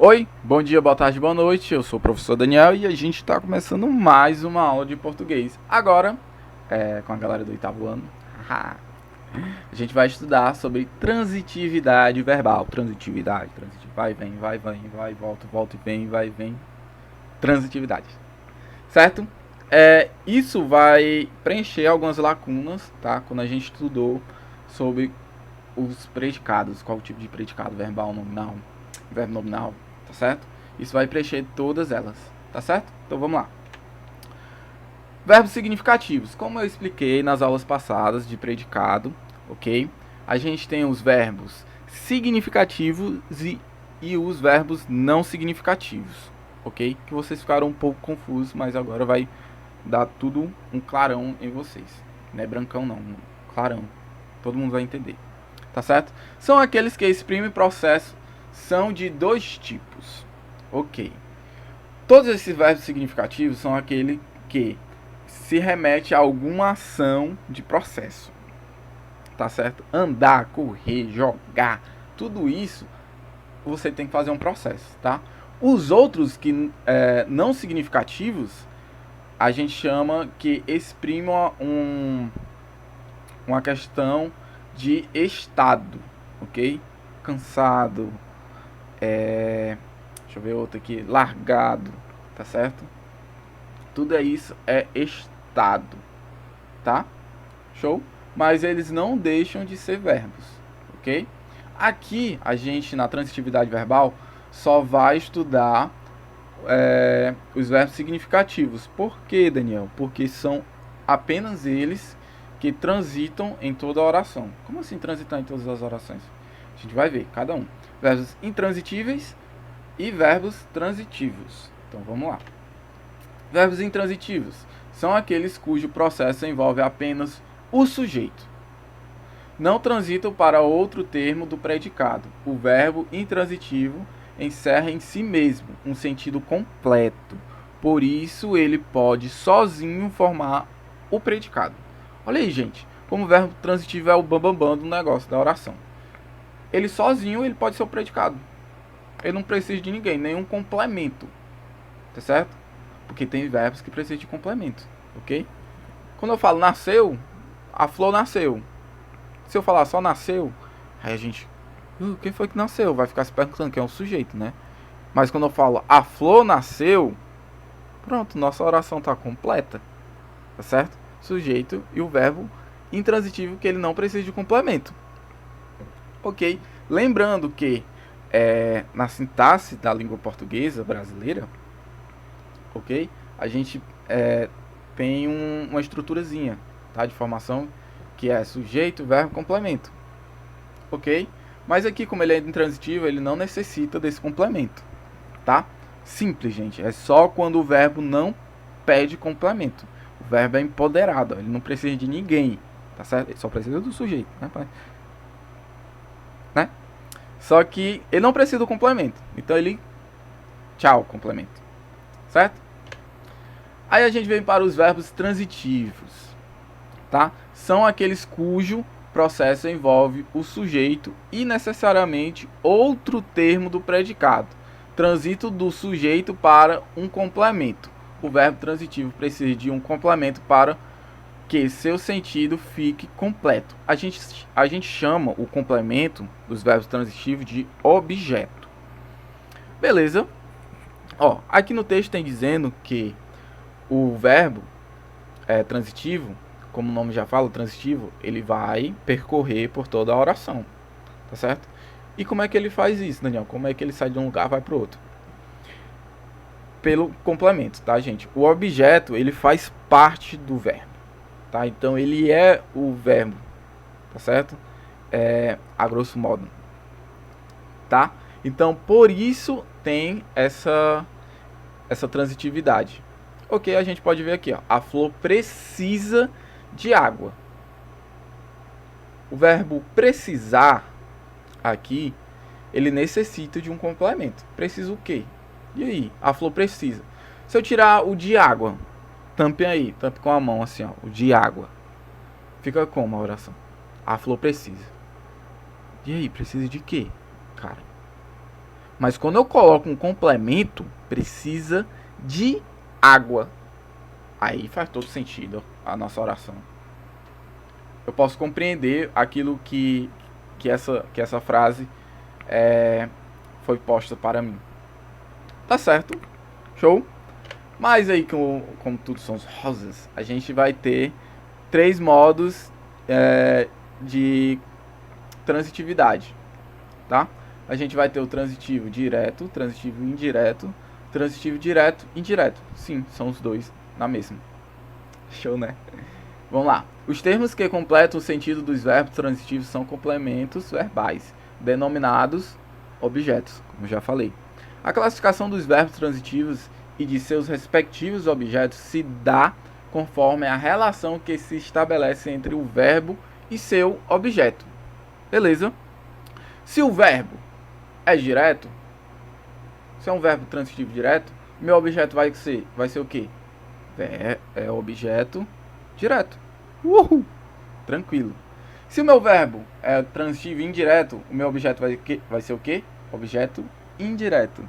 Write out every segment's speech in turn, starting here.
Oi, bom dia, boa tarde, boa noite. Eu sou o professor Daniel e a gente está começando mais uma aula de português. Agora, com a galera do oitavo ano, a gente vai estudar sobre transitividade verbal. Transitividade, vai, vem, vai, volta, volta e vem, vai, vem. Transitividade, certo? Isso vai preencher algumas lacunas, tá? Quando a gente estudou sobre os predicados, qual o tipo de predicado, verbal, nominal, verbo nominal, tá certo? Isso vai preencher todas elas, tá certo? Então vamos lá. Verbos significativos, como eu expliquei nas aulas passadas de predicado, ok? A gente tem os verbos significativos e os verbos não significativos, ok? Que vocês ficaram um pouco confusos, mas agora vai dar tudo um clarão em vocês. Não é brancão não, clarão. Todo mundo vai entender. Tá certo? São aqueles que exprimem processo, são de dois tipos. Ok. Todos esses verbos significativos são aquele que se remete a alguma ação de processo. Tá certo? Andar, correr, jogar, tudo isso você tem que fazer um processo, tá? Os outros que não significativos, a gente chama que exprimem uma questão de estado, ok? Cansado, deixa eu ver outro aqui, largado, tá certo? Tudo isso é estado, tá? Show? Mas eles não deixam de ser verbos, ok? Aqui a gente na transitividade verbal só vai estudar os verbos significativos. Por quê, Daniel? Porque são apenas eles que transitam em toda a oração. Como assim transitar em todas as orações? A gente vai ver cada um. Verbos intransitíveis e verbos transitivos. Então vamos lá. Verbos intransitivos são aqueles cujo processo envolve apenas o sujeito. Não transitam para outro termo do predicado. O verbo intransitivo encerra em si mesmo um sentido completo. Por isso ele pode sozinho formar o predicado. Olha aí, gente, como o verbo transitivo é o bambambam do negócio, da oração. Ele sozinho ele pode ser o predicado. Ele não precisa de ninguém, nenhum complemento. Tá certo? Porque tem verbos que precisam de complemento, ok? Quando eu falo nasceu, a flor nasceu. Se eu falar só nasceu, aí a gente... quem foi que nasceu? Vai ficar se perguntando quem é o sujeito, né? Mas quando eu falo a flor nasceu, pronto, nossa oração está completa. Tá certo? Sujeito e o verbo intransitivo que ele não precisa de complemento. Ok? Lembrando que na sintaxe da língua portuguesa brasileira, ok? A gente tem uma estruturazinha, tá? De formação que é sujeito, verbo, complemento. Ok? Mas aqui, como ele é intransitivo, ele não necessita desse complemento, tá? Simples, gente. É só quando o verbo não pede complemento. O verbo é empoderado, ele não precisa de ninguém, tá certo? Ele só precisa do sujeito, né? Só que ele não precisa do complemento. Então ele... tchau, complemento. Certo? Aí a gente vem para os verbos transitivos, tá? São aqueles cujo processo envolve o sujeito e necessariamente outro termo do predicado. Transito do sujeito para um complemento. O verbo transitivo precisa de um complemento para que seu sentido fique completo. A gente chama o complemento dos verbos transitivos de objeto. Beleza? Ó, aqui no texto tem dizendo que o verbo transitivo, como o nome já fala, o transitivo, ele vai percorrer por toda a oração, tá certo? E como é que ele faz isso, Daniel? Como é que ele sai de um lugar e vai para o outro? Pelo complemento, tá, gente? O objeto, ele faz parte do verbo, tá? Então, ele é o verbo, tá certo? A grosso modo, tá? Então, por isso tem essa transitividade. Ok, a gente pode ver aqui, ó, a flor precisa de água. O verbo precisar aqui, ele necessita de um complemento. Precisa o quê? E aí? A flor precisa. Se eu tirar o de água, tampe aí, tampe com a mão assim, ó, o de água. Fica como a oração? A flor precisa. E aí, precisa de quê, cara? Mas quando eu coloco um complemento, precisa de água. Aí faz todo sentido a nossa oração. Eu posso compreender aquilo que essa frase foi posta para mim. Tá certo? Show? Mas aí, como tudo são rosas, a gente vai ter 3 modos de transitividade, tá? A gente vai ter o transitivo direto, transitivo indireto, transitivo direto e indireto. Sim, são os dois na mesma. Show, né? Vamos lá. Os termos que completam o sentido dos verbos transitivos são complementos verbais, denominados objetos, como já falei. A classificação dos verbos transitivos e de seus respectivos objetos se dá conforme a relação que se estabelece entre o verbo e seu objeto. Beleza? Se o verbo é direto, se é um verbo transitivo direto, meu objeto vai ser o quê? É objeto direto. Uhul! Tranquilo. Se o meu verbo é transitivo indireto, o meu objeto vai ser o quê? Objeto indireto.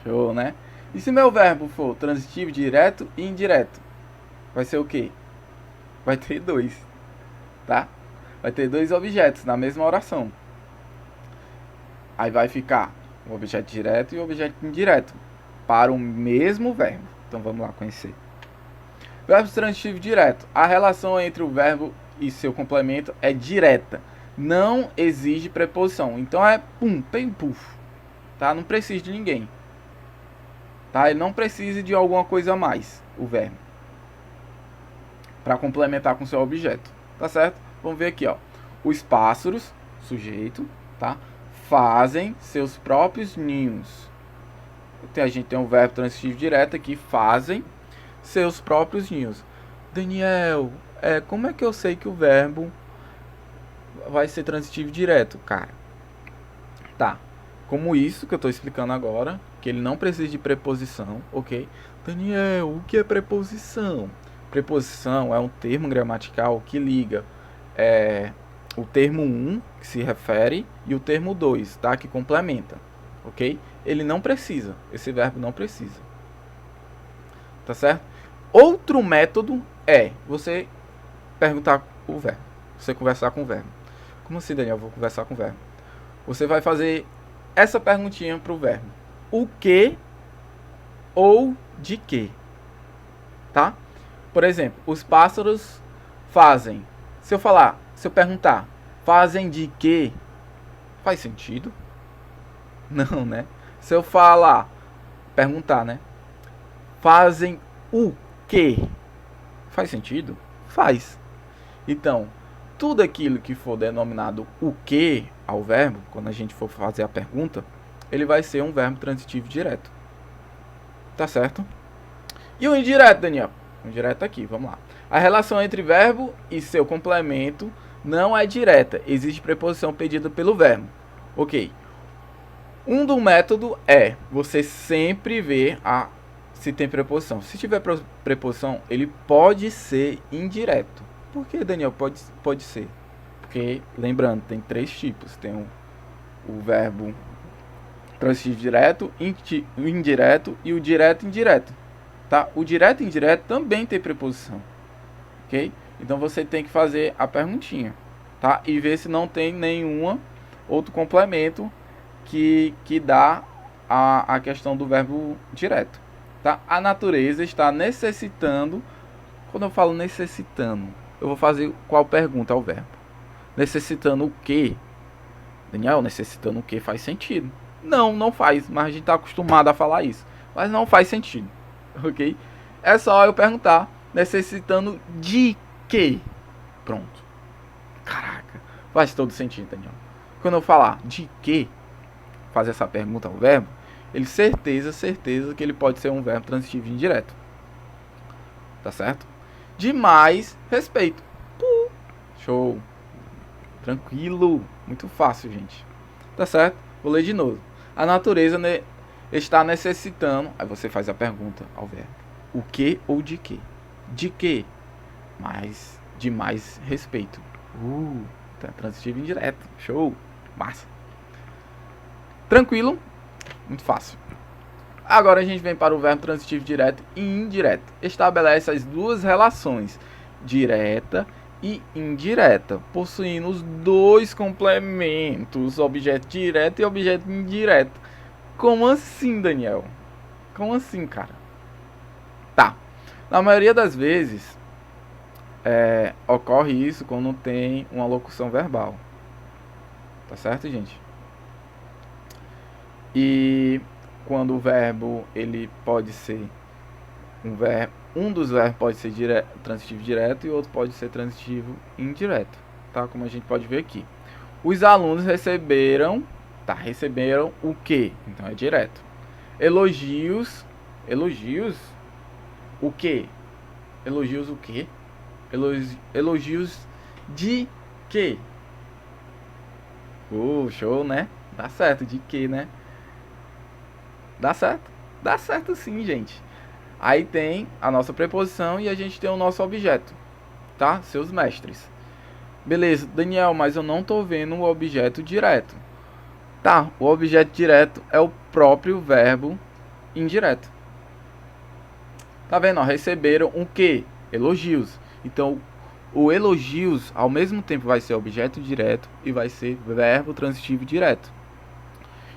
Show, né? E se meu verbo for transitivo direto e indireto, vai ser o quê? Vai ter 2, tá? Vai ter 2 objetos na mesma oração. Aí vai ficar o objeto direto e o objeto indireto para o mesmo verbo. Então vamos lá conhecer. Verbo transitivo direto. A relação entre o verbo e seu complemento é direta. Não exige preposição. Então é pum, pem, puf. Tá? Não precisa de ninguém. Tá? Ele não precisa de alguma coisa a mais, o verbo, para complementar com seu objeto. Tá certo? Vamos ver aqui, ó. Os pássaros, sujeito, tá? Fazem seus próprios ninhos. A gente tem um verbo transitivo direto aqui, fazem seus próprios ninhos. Daniel, como é que eu sei que o verbo vai ser transitivo direto, cara? Tá. Como isso que eu estou explicando agora, que ele não precisa de preposição, ok? Daniel, o que é preposição? Preposição é um termo gramatical que liga o termo 1, que se refere, e o termo 2, tá? Que complementa, ok? Ele não precisa, esse verbo não precisa. Tá certo? Outro método é você perguntar o verbo, você conversar com o verbo. Como assim, Daniel? Eu vou conversar com o verbo. Você vai fazer essa perguntinha para o verbo. O que ou de que? Tá? Por exemplo, os pássaros fazem. Se eu perguntar, fazem de que? Faz sentido? Não, né? Se eu perguntar, né? Fazem o que? Faz sentido? Faz. Então, tudo aquilo que for denominado o que ao verbo, quando a gente for fazer a pergunta, ele vai ser um verbo transitivo direto. Tá certo? E o indireto, Daniel? O indireto aqui, vamos lá. A relação entre verbo e seu complemento não é direta. Existe preposição pedida pelo verbo. Ok. Um do método é você sempre ver se tem preposição. Se tiver preposição, ele pode ser indireto. Por que, Daniel? Pode ser. Porque, lembrando, tem 3 tipos. Tem o verbo transitivo direto, o indireto e o direto e indireto. Tá? O direto e indireto também tem preposição. Ok? Então você tem que fazer a perguntinha. Tá? E ver se não tem nenhum outro complemento que dá a questão do verbo direto. Tá? A natureza está necessitando. Quando eu falo necessitando, eu vou fazer qual pergunta ao verbo? Necessitando o quê? Daniel, necessitando o quê faz sentido? Não faz, mas a gente está acostumado a falar isso. Mas não faz sentido, ok? É só eu perguntar, necessitando de quê? Pronto. Caraca, faz todo sentido, Daniel. Quando eu falar de quê, fazer essa pergunta ao verbo, ele certeza que ele pode ser um verbo transitivo indireto. Tá certo? De mais respeito. Show. Tranquilo. Muito fácil, gente. Tá certo? Vou ler de novo. A natureza está necessitando. Aí você faz a pergunta ao verbo. O que ou de que? De que? Mas de mais respeito. Tá transitivo indireto. Show. Massa. Tranquilo? Muito fácil. Agora a gente vem para o verbo transitivo direto e indireto. Estabelece as duas relações, direta e indireta, possuindo os dois complementos, objeto direto e objeto indireto. Como assim, Daniel? Como assim, cara? Tá. Na maioria das vezes, ocorre isso quando tem uma locução verbal. Tá certo, gente? E quando o verbo ele pode ser um dos verbos pode ser transitivo direto e o outro pode ser transitivo indireto, tá? Como a gente pode ver aqui. Os alunos receberam o quê? Então é direto. Elogios, o quê? Elogios o quê? Elogios de quê? Show, né? Dá certo, de quê, né? Dá certo? Dá certo sim, gente. Aí tem a nossa preposição e a gente tem o nosso objeto, tá? Seus mestres. Beleza, Daniel, mas eu não tô vendo o objeto direto. Tá, o objeto direto é o próprio verbo indireto. Tá vendo? Ó, receberam o quê? Elogios. Então, o elogios, ao mesmo tempo, vai ser objeto direto e vai ser verbo transitivo direto.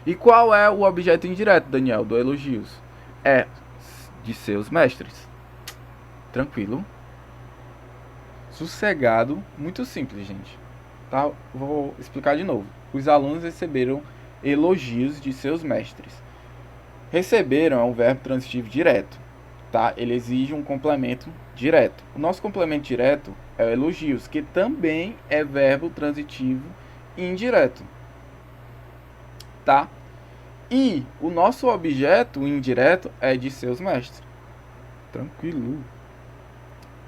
E qual é o objeto indireto, Daniel, do elogios? É de seus mestres. Tranquilo. Sossegado. Muito simples, gente. Tá? Vou explicar de novo. Os alunos receberam elogios de seus mestres. Receberam é um verbo transitivo direto. Tá? Ele exige um complemento direto. O nosso complemento direto é o elogios, que também é verbo transitivo indireto. Tá? E o nosso objeto indireto é de seus mestres. Tranquilo.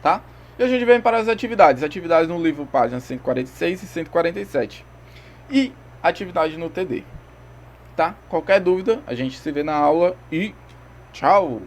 Tá? E a gente vem para as atividades. Atividades no livro, páginas 146 e 147. E atividade no TD. Tá? Qualquer dúvida, a gente se vê na aula e tchau!